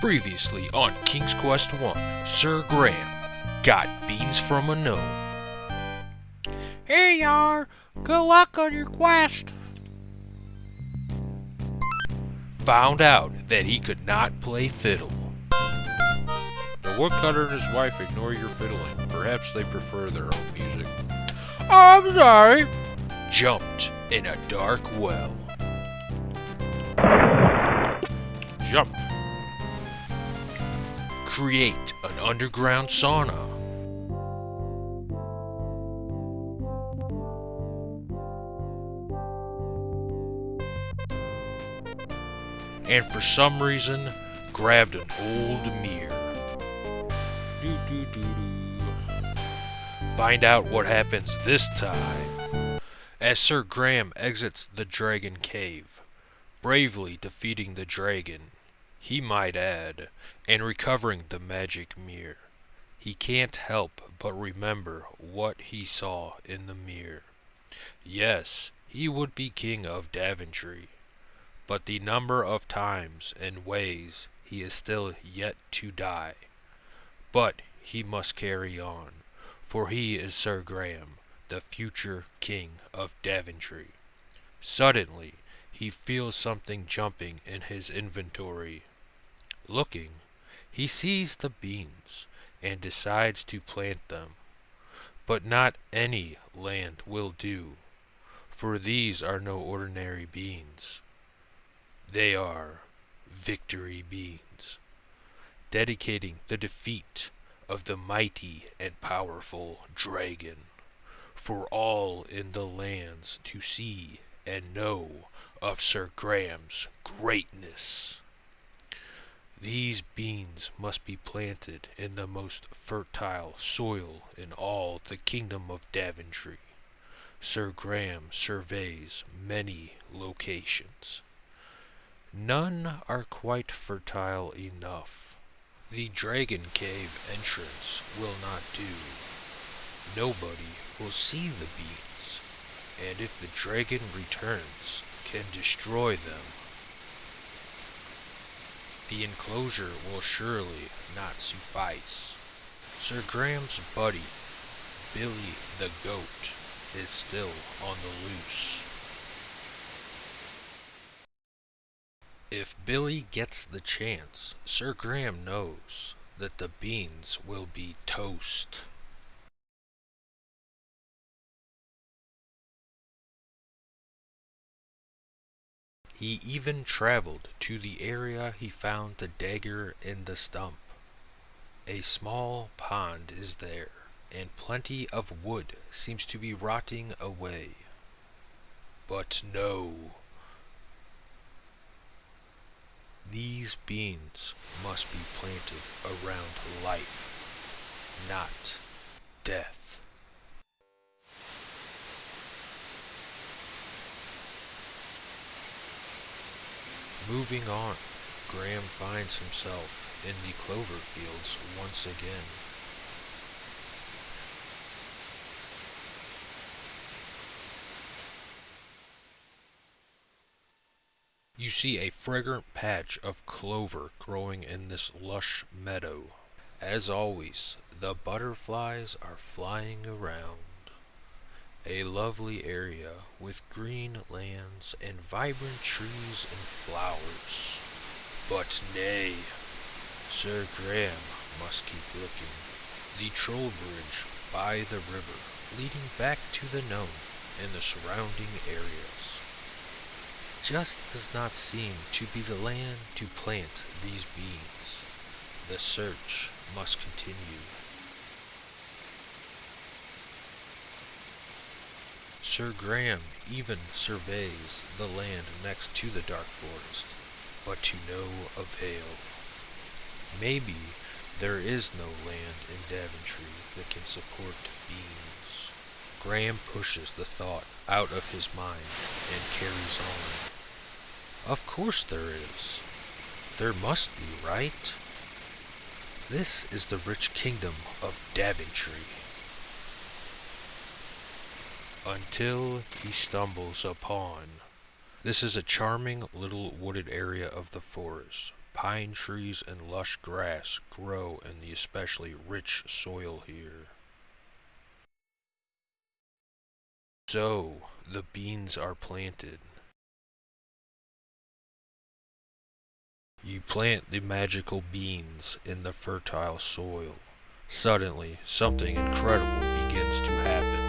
Previously on King's Quest 1, Sir Graham got beans from a gnome. Here you are. Good luck on your quest. Found out that he could not play fiddle. The woodcutter and his wife ignore your fiddling. Perhaps they prefer their own music. I'm sorry. Jumped in a dark well. Jump. Create an underground sauna. And for some reason, grabbed an old mirror. Find out what happens this time as Sir Graham exits the dragon cave, bravely defeating the dragon, he might add, and recovering the magic mirror. He can't help but remember what he saw in the mirror. Yes, he would be king of Daventry, but the number of times and ways he is still yet to die. But he must carry on, for he is Sir Graham, the future king of Daventry. Suddenly, he feels something jumping in his inventory. Looking, he sees the beans and decides to plant them. But not any land will do, for these are no ordinary beans. They are victory beans, dedicating the defeat of the mighty and powerful dragon, for all in the lands to see and know of Sir Graham's greatness. These beans must be planted in the most fertile soil in all the kingdom of Daventry. Sir Graham surveys many locations. None are quite fertile enough. The dragon cave entrance will not do. Nobody will see the beans, and if the dragon returns, can destroy them. The enclosure will surely not suffice. Sir Graham's buddy, Billy the goat, is still on the loose. If Billy gets the chance, Sir Graham knows that the beans will be toast. He even traveled to the area he found the dagger in the stump. A small pond is there, and plenty of wood seems to be rotting away. But no. These beans must be planted around life, not death. Moving on, Graham finds himself in the clover fields once again. You see a fragrant patch of clover growing in this lush meadow. As always, the butterflies are flying around. A lovely area with green lands and vibrant trees and flowers. But nay, Sir Graham must keep looking. The troll bridge by the river leading back to the gnome and the surrounding areas just does not seem to be the land to plant these beans. The search must continue. Sir Graham even surveys the land next to the dark forest, but to no avail. Maybe there is no land in Daventry that can support beans. Graham pushes the thought out of his mind and carries on. Of course there is. There must be, right? This is the rich kingdom of Daventry. Until he stumbles upon. This is a charming little wooded area of the forest, Pine trees and lush grass grow in the especially rich soil here. So, the beans are planted. You plant the magical beans in the fertile soil. Suddenly, something incredible begins to happen.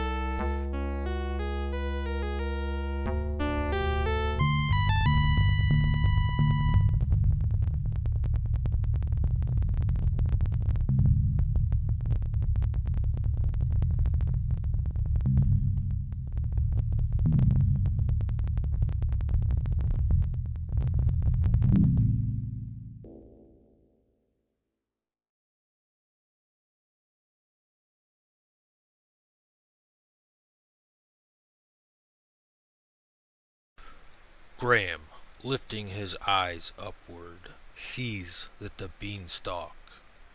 Graham, lifting his eyes upward, sees that the beanstalk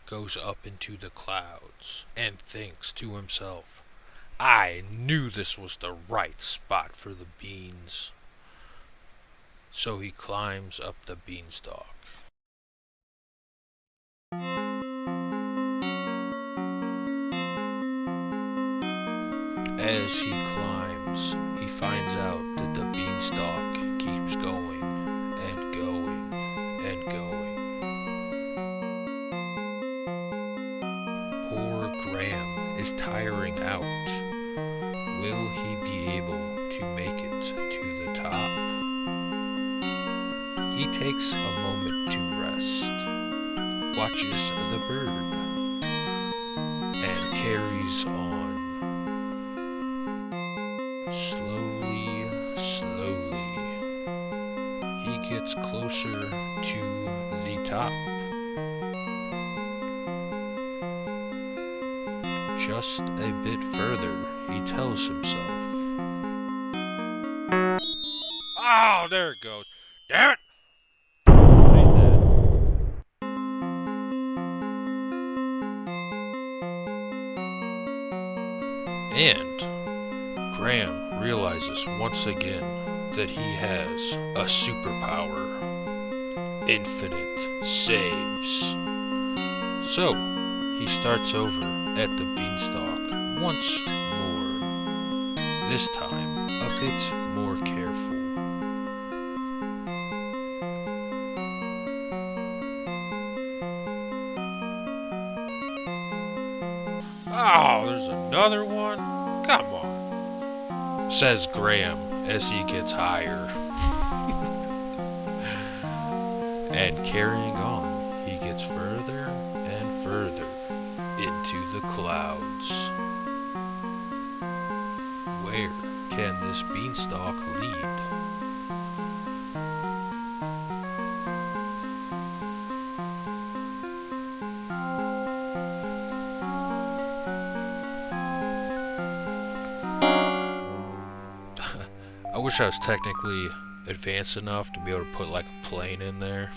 goes up into the clouds and thinks to himself, I knew this was the right spot for the beans. So he climbs up the beanstalk. As he climbs, he finds out that the beanstalk keeps going and going and going. Poor Graham is tiring out. Will he be able to make it to the top? He takes a moment to rest, watches the bird, and carries on. Slowly, slowly, he gets closer to the top. Just a bit further, he tells himself. Oh, there it goes. Damn it! And Graham realizes once again that he has a superpower. Infinite saves. So, he starts over at the beanstalk once more. This time, a bit more careful. Oh, there's another one? Come on. Says Graham as he gets higher. And carrying on, he gets further and further into the clouds. Where can this beanstalk lead? I wish I was technically advanced enough to be able to put like a plane in there.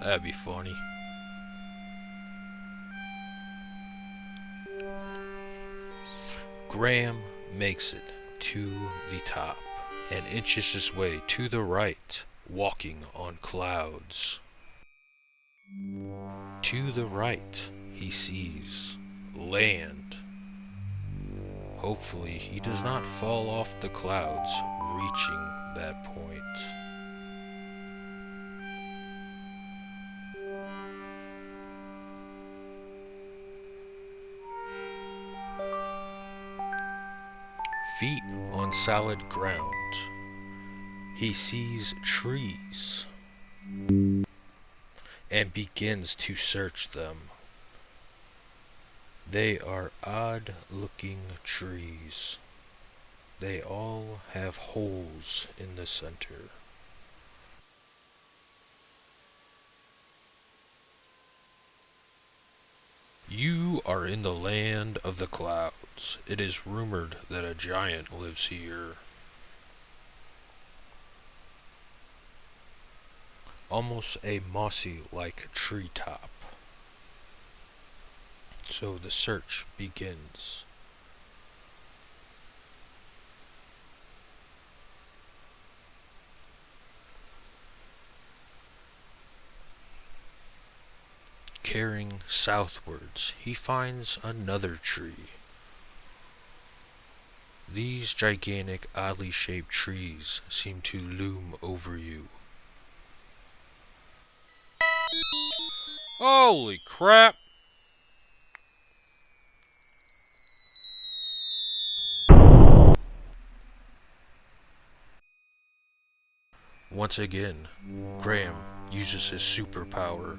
That'd be funny. Graham makes it to the top and inches his way to the right, walking on clouds. To the right, he sees land. Hopefully, he does not fall off the clouds reaching that point. Feet on solid ground, he sees trees and begins to search them. They are odd-looking trees. They all have holes in the center. You are in the land of the clouds. It is rumored that a giant lives here. Almost a mossy-like treetop. So the search begins. Carrying southwards, he finds another tree. These gigantic, oddly shaped trees seem to loom over you. Holy crap! Once again, Graham uses his superpower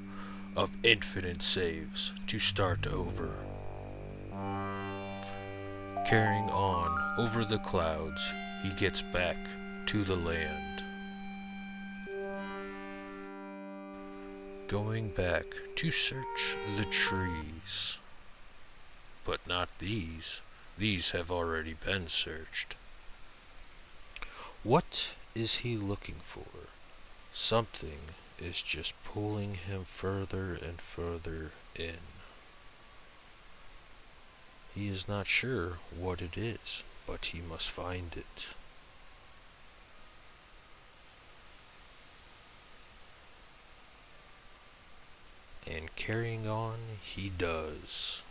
of infinite saves to start over. Carrying on over the clouds, he gets back to the land. Going back to search the trees. But not these. These have already been searched. What is he looking for? Something is just pulling him further and further in. He is not sure what it is, but he must find it. And carrying on, he does.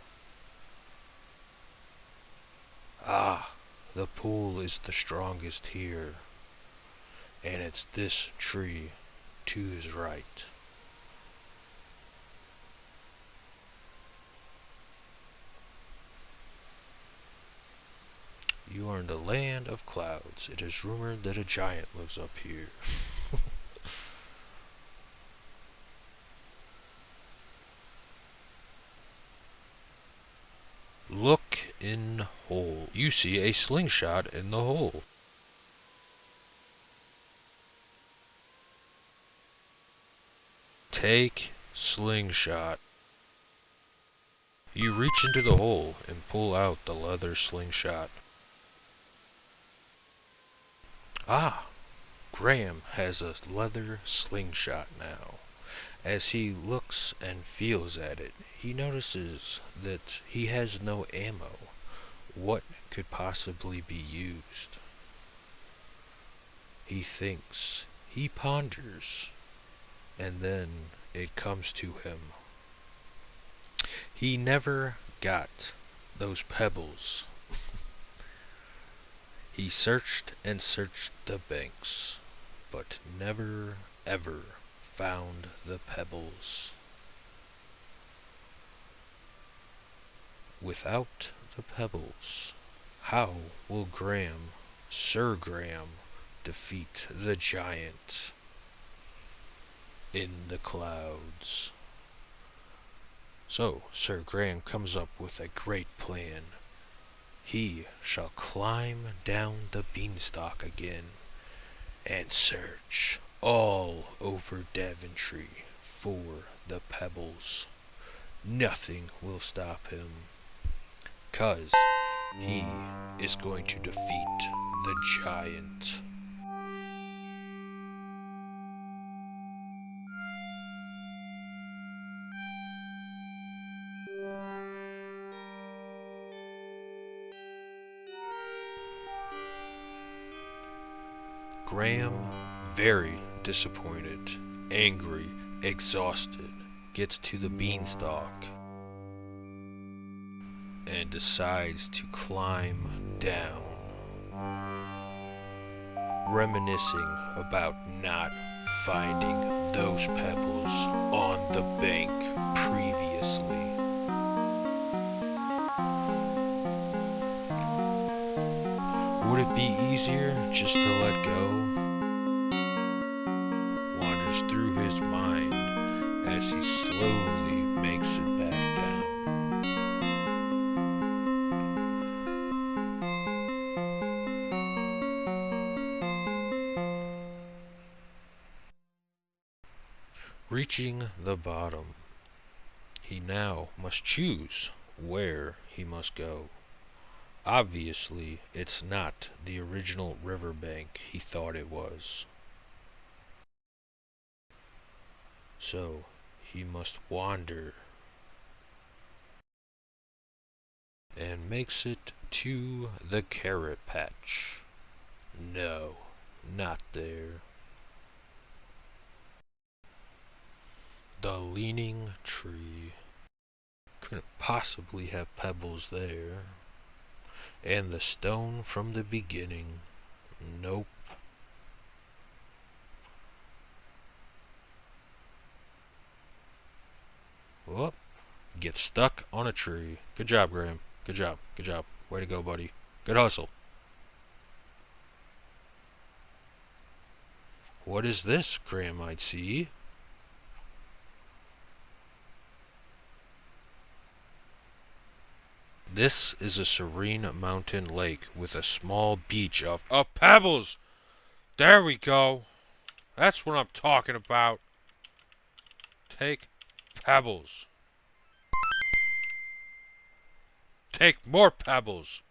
Ah, the pull is the strongest here. And it's this tree to his right. You are in the land of clouds. It is rumored that a giant lives up here. Look in hole. You see a slingshot in the hole. Take slingshot. You reach into the hole and pull out the leather slingshot. Ah, Graham has a leather slingshot now. As he looks and feels at it, he notices that he has no ammo. What could possibly be used? He thinks, he ponders, and then it comes to him. He never got those pebbles. He searched and searched the banks, but never ever found the pebbles. Without the pebbles, how will Graham, Sir Graham, defeat the giant in the clouds? So Sir Graham comes up with a great plan. He shall climb down the beanstalk again and search all over Daventry for the pebbles. Nothing will stop him, 'cause he is going to defeat the giant. Graham, very disappointed, angry, exhausted, gets to the beanstalk and decides to climb down, reminiscing about not finding those pebbles on the bank previously. Would it be easier just to let go? Wanders through his mind as he slowly makes it back down. Reaching the bottom, he now must choose where he must go. Obviously, it's not the original riverbank he thought it was. So, he must wander and makes it to the carrot patch. No, not there. The leaning tree. Couldn't possibly have pebbles there. And the stone from the beginning. Nope. Whoop. Get stuck on a tree. Good job, Graham. Good job. Good job. Way to go, buddy. Good hustle. What is this? Graham might see. This is a serene mountain lake with a small beach of pebbles. There we go. That's what I'm talking about. Take pebbles. Take more pebbles.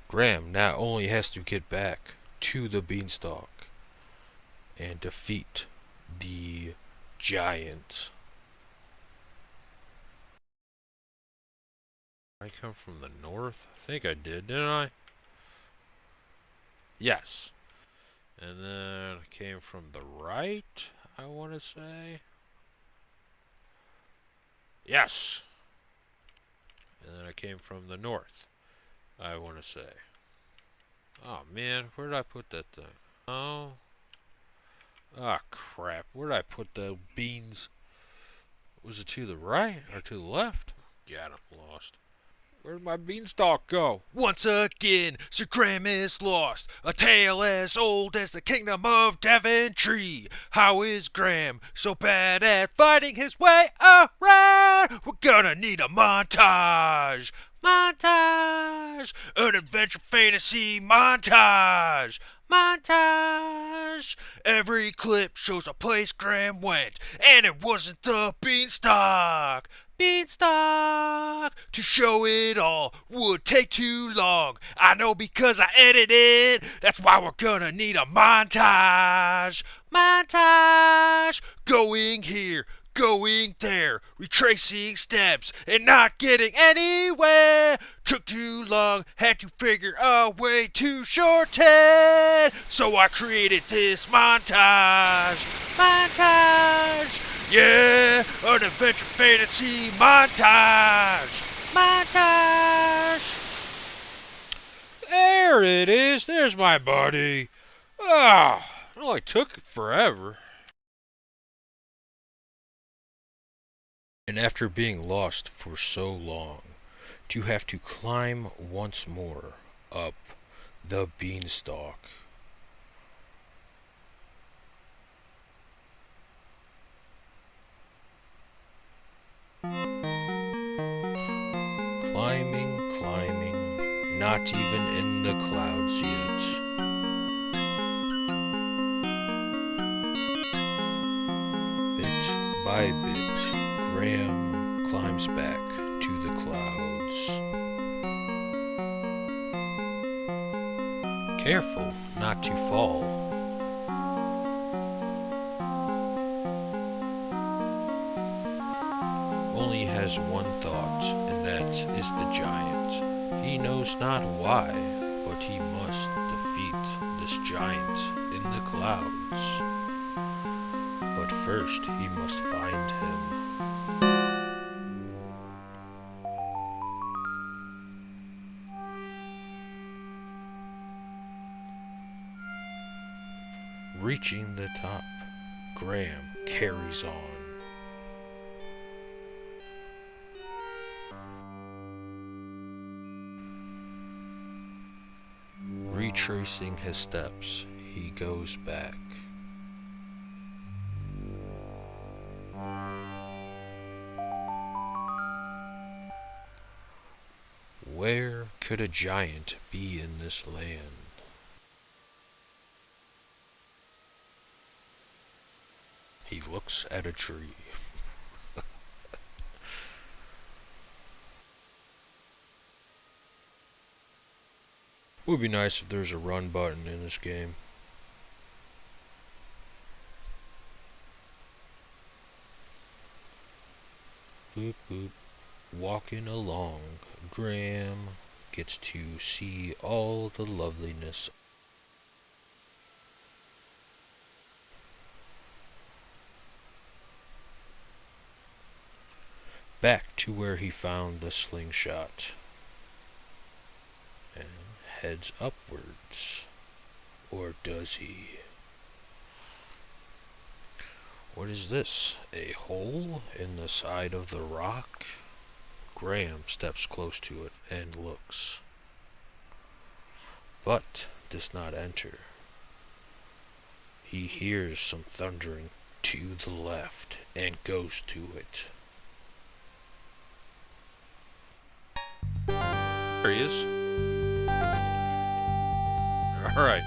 Graham now only has to get back to the beanstalk and defeat the giant. I come from the north? I think I did, didn't I? Yes. And then I came from the right, I want to say. Yes. And then I came from the north, I want to say. Oh, man, where did I put that thing? Oh. Ah, crap. Where did I put the beans? Was it to the right or to the left? God, I'm lost. Where'd my beanstalk go? Once again, Sir Graham is lost. A tale as old as the kingdom of Daventry. How is Graham so bad at fighting his way around? We're gonna need a montage. Montage! An adventure fantasy montage! Montage! Every clip shows a place Graham went, and it wasn't the beanstalk. Beanstalk! To show it all would take too long. I know because I edited. That's why we're gonna need a montage. Montage! Going here, going there, retracing steps and not getting anywhere. Took too long, had to figure a way to shorten. So I created this montage. Montage! Yeah, an adventure fantasy montage! Montage! There it is. There's my buddy. Ah, it only took forever. And after being lost for so long, to have to climb once more up the beanstalk. Climbing, climbing, not even in the clouds yet. Bit by bit, Graham climbs back to the clouds. Careful not to fall. Only has one thought, and that is the giant. He knows not why, but he must defeat this giant in the clouds. But first he must find him. Reaching the top, Graham carries on. Retracing his steps, he goes back. Where could a giant be in this land? He looks at a tree. Would be nice if there's a run button in this game. Boop boop. Walking along, Graham gets to see all the loveliness back to where he found the slingshot and heads upwards. Or does he? What is this? A hole in the side of the rock? Graham steps close to it and looks, but does not enter. He hears some thundering to the left and goes to it. There he is. Alright.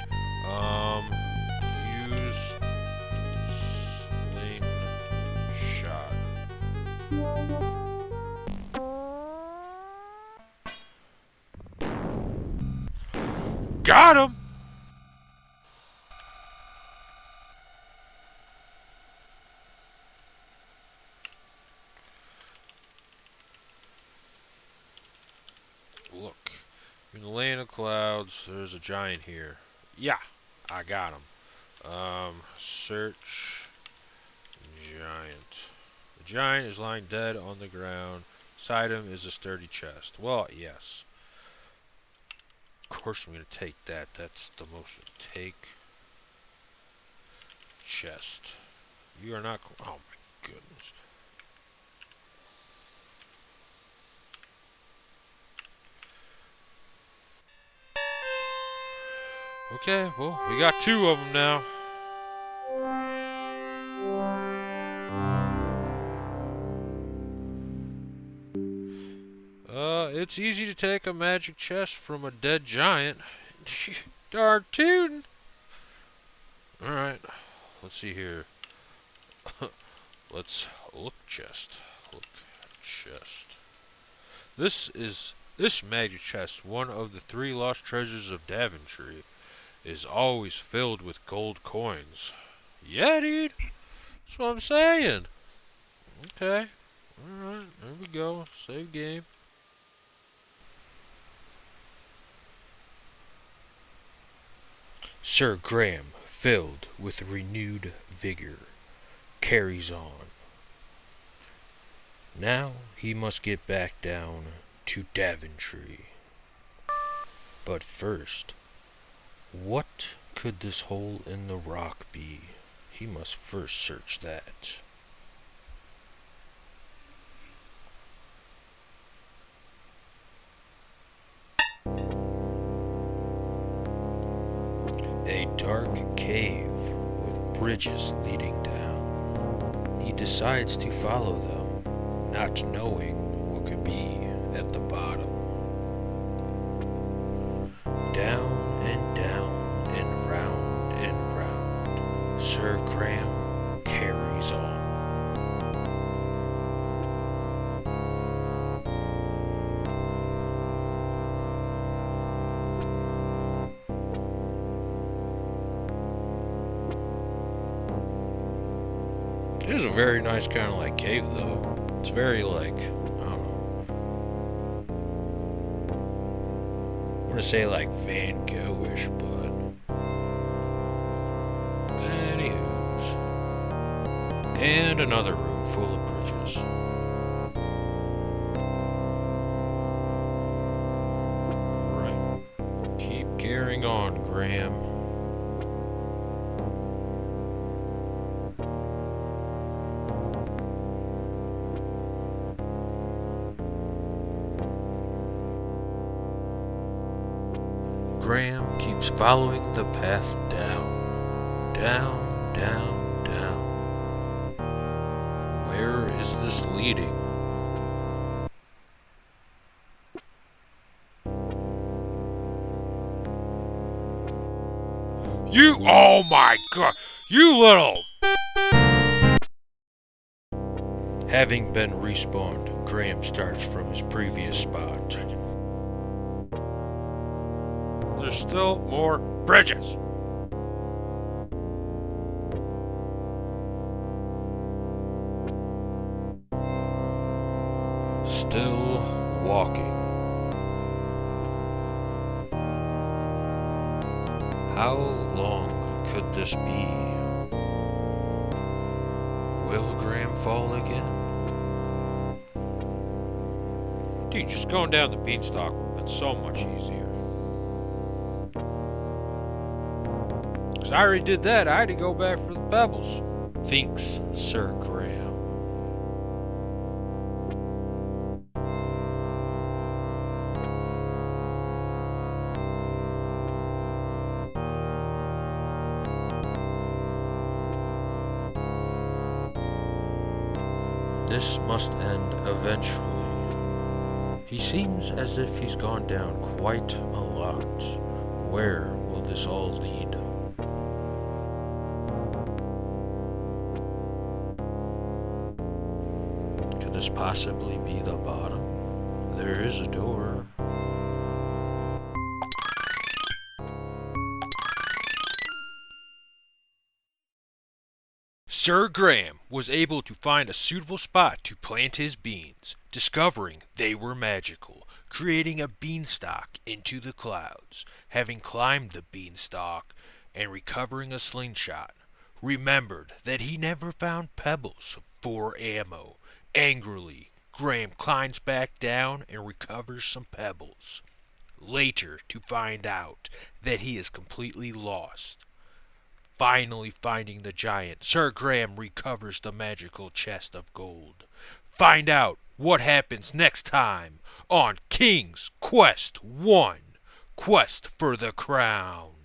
Use slingshot. Got him! Look, in the land of clouds, there's a giant here. Yeah, I got him. Search giant. The giant is lying dead on the ground. Beside him is a sturdy chest. Well, yes. Of course I'm going to take that. That's the most. Take chest. You are not. Oh my goodness. Okay, well, we got two of them now. It's easy to take a magic chest from a dead giant. Darn tootin'. Alright, let's see here. Let's look chest. Look chest. This magic chest, one of the 3 lost treasures of Daventry, is always filled with gold coins. Yeah, dude. That's what I'm saying. Okay. Alright, there we go. Save game. Sir Graham, filled with renewed vigor, carries on. Now he must get back down to Daventry. But first, what could this hole in the rock be? He must first search that. A dark cave with bridges leading down. He decides to follow them, not knowing what could be at the bottom. Down and down and round and round, Sir Graham carries on. It is a very nice kind of like cave though. It's very like, I don't know. I want to say like Van Gogh-ish, but anywho's. And another room full of bridges. Right. Keep carrying on, Graham. Graham keeps following the path down, down, down, down. Where is this leading? Oh my god, you little! Having been respawned, Graham starts from his previous spot. There's still more bridges. Still walking. How long could this be? Will Graham fall again? Dude, just going down the beanstalk would have been so much easier. 'Cause I already did that. I had to go back for the pebbles. Thinks Sir Graham. This must end eventually. He seems as if he's gone down quite a lot. Where will this all lead? Could this possibly be the bottom? There is a door. Sir Graham was able to find a suitable spot to plant his beans, discovering they were magical, creating a beanstalk into the clouds. Having climbed the beanstalk and recovering a slingshot, remembered that he never found pebbles for ammo. Angrily, Graham climbs back down and recovers some pebbles. Later to find out that he is completely lost. Finally finding the giant, Sir Graham recovers the magical chest of gold. Find out what happens next time on King's Quest 1, Quest for the Crown.